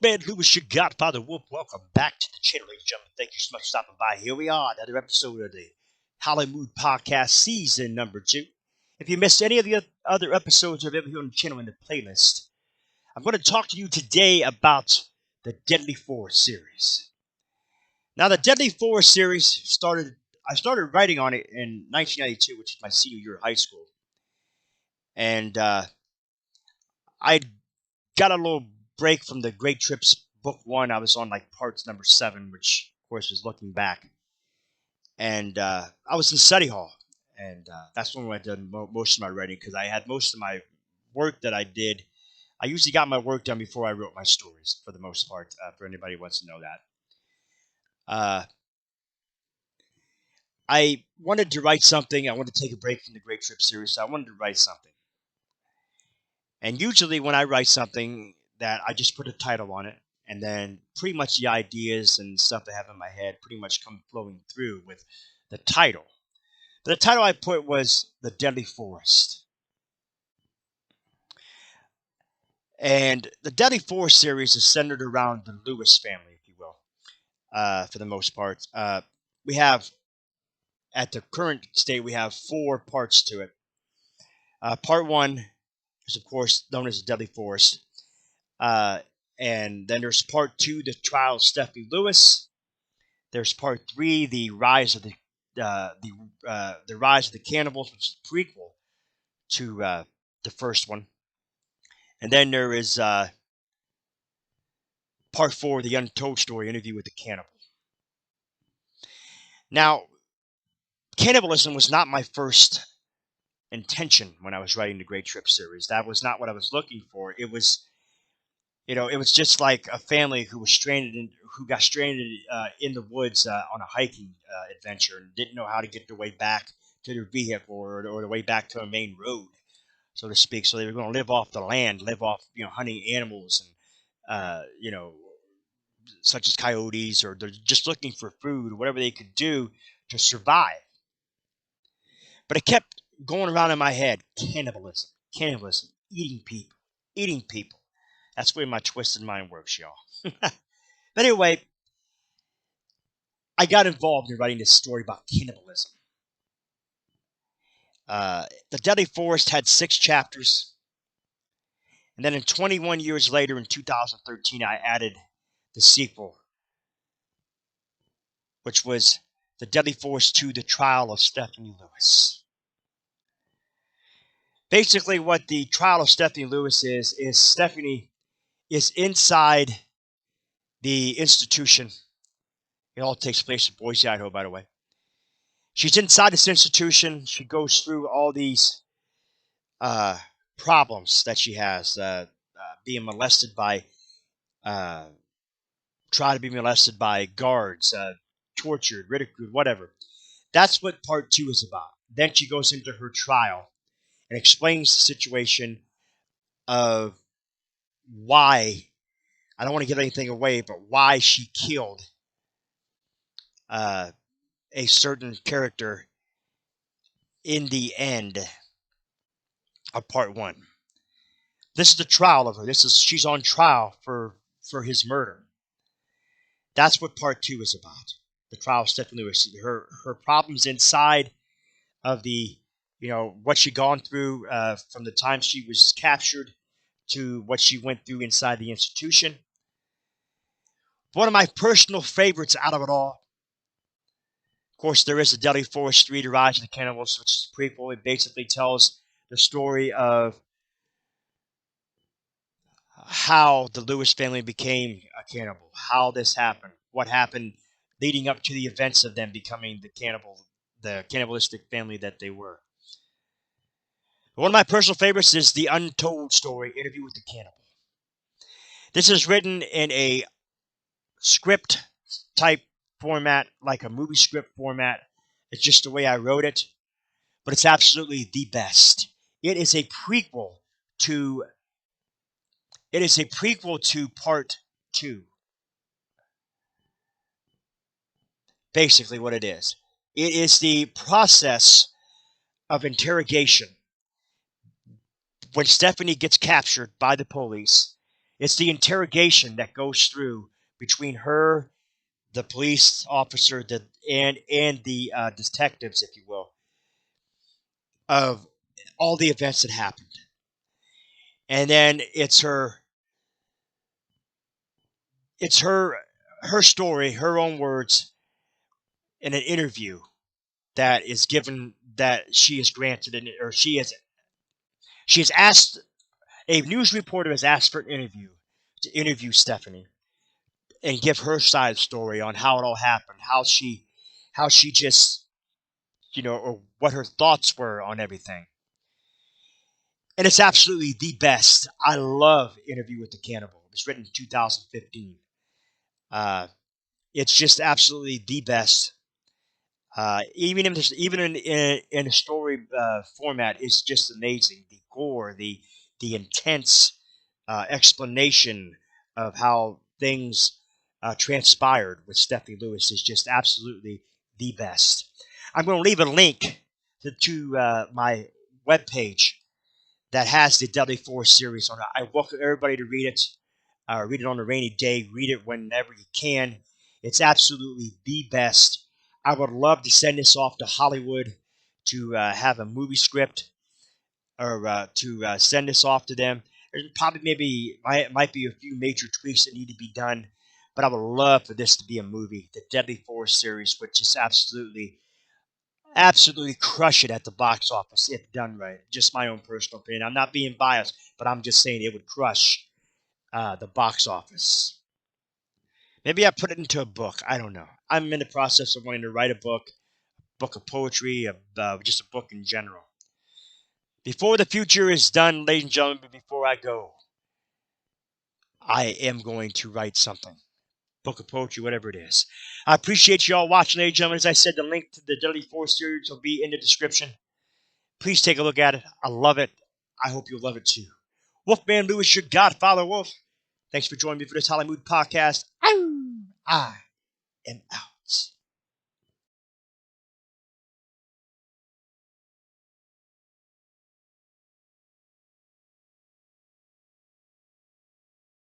Fred Lewis, your Godfather Wolf. Welcome back to the channel, ladies and gentlemen. Thank you so much for stopping by. Here we are, another episode of the Howling Podcast, season number 2. If you missed any of the other episodes I've ever here on the channel in the playlist, I'm going to talk to you today about the Deadly Forest series. Now, the Deadly Forest series I started writing on it in 1992, which is my senior year of high school. And I got a little break from the Great Trips book 1. I was on like parts number 7, which of course was looking back. And I was in study hall, and that's when I did most of my writing, because I had most of my work that I did. I usually got my work done before I wrote my stories, for the most part, for anybody who wants to know that. I wanted to write something. I wanted to take a break from the Great Trip series, so I wanted to write something. And usually when I write something, that I just put a title on it, and then pretty much the ideas and stuff I have in my head pretty much come flowing through with the title. But the title I put was The Deadly Forest. And the Deadly Forest series is centered around the Lewis family, if you will, for the most part. We have, at the current state, we have 4 parts to it. Part 1 is, of course, known as The Deadly Forest. And then there's part 2, The Trial of Stephanie Lewis. There's part 3, The Rise of the Rise of the Cannibals, which is a prequel to the first one. And then there is part 4, The Untold Story, Interview with the Cannibal. Now, cannibalism was not my first intention when I was writing the Great Trip series. That was not what I was looking for. It was, it was just like a family who got stranded in the woods on a hiking adventure and didn't know how to get their way back to their vehicle or the way back to a main road, so to speak. So they were going to live off the land, live off hunting animals and such as coyotes, or they're just looking for food or whatever they could do to survive. But it kept going around in my head: cannibalism, eating people. That's the way my twisted mind works, y'all. But anyway, I got involved in writing this story about cannibalism. The Deadly Forest had 6 chapters. And then 21 years later, in 2013, I added the sequel, which was The Deadly Forest 2, The Trial of Stephanie Lewis. Basically, what the Trial of Stephanie Lewis is Stephanie is inside the institution. It all takes place in Boise, Idaho, by the way. She's inside this institution. She goes through all these problems that she has, being molested by, try to be molested by guards, tortured, ridiculed, whatever. That's what part 2 is about. Then she goes into her trial and explains the situation of why, I don't want to give anything away, but why she killed a certain character in the end of part 1. This is the trial of her. She's on trial for his murder. That's what part 2 is about. The trial of Stephanie Lewis. Her problems inside of the, what she gone through from the time she was captured to what she went through inside the institution. One of my personal favorites out of it all, of course, there is the Deadly Forest 3, The Rise of the Cannibals, which is a prequel. It basically tells the story of how the Lewis family became a cannibal, how this happened, what happened leading up to the events of them becoming the cannibalistic family that they were. One of my personal favorites is The Untold Story, Interview with the Cannibal. This is written in a script type format, like a movie script format. It's just the way I wrote it, but it's absolutely the best. It is a prequel to part 2. Basically what it is. It is the process of interrogation. When Stephanie gets captured by the police, It's the interrogation that goes through between her, the police officer, and the detectives, if you will, of all the events that happened. And then it's her story, her own words, in an interview that is given, that she is granted, or she has asked, a news reporter has asked for an interview, to interview Stephanie and give her side of the story on how it all happened, how she just, or what her thoughts were on everything. And it's absolutely the best. I love Interview with the Cannibal. It was written in 2015. Uh, it's just absolutely the best. Even in a story format, it's just amazing. The gore, the intense explanation of how things transpired with Stephanie Lewis is just absolutely the best. I'm going to leave a link to my webpage that has the Deadly Force series on it. I welcome everybody to read it. Read it on a rainy day. Read it whenever you can. It's absolutely the best. I would love to send this off to Hollywood to have a movie script, or to send this off to them. There's probably might be a few major tweaks that need to be done, but I would love for this to be a movie. The Deadly Force series, which is absolutely crush it at the box office if done right. Just my own personal opinion. I'm not being biased, but I'm just saying it would crush the box office. Maybe I put it into a book. I don't know. I'm in the process of wanting to write a book of poetry, just a book in general. Before the future is done, ladies and gentlemen, before I go, I am going to write something. Book of poetry, whatever it is. I appreciate you all watching, ladies and gentlemen. As I said, the link to the Deadly Force series will be in the description. Please take a look at it. I love it. I hope you'll love it too. Wolfman Lewis, your Godfather Wolf. Thanks for joining me for this Hollywood podcast. I am out.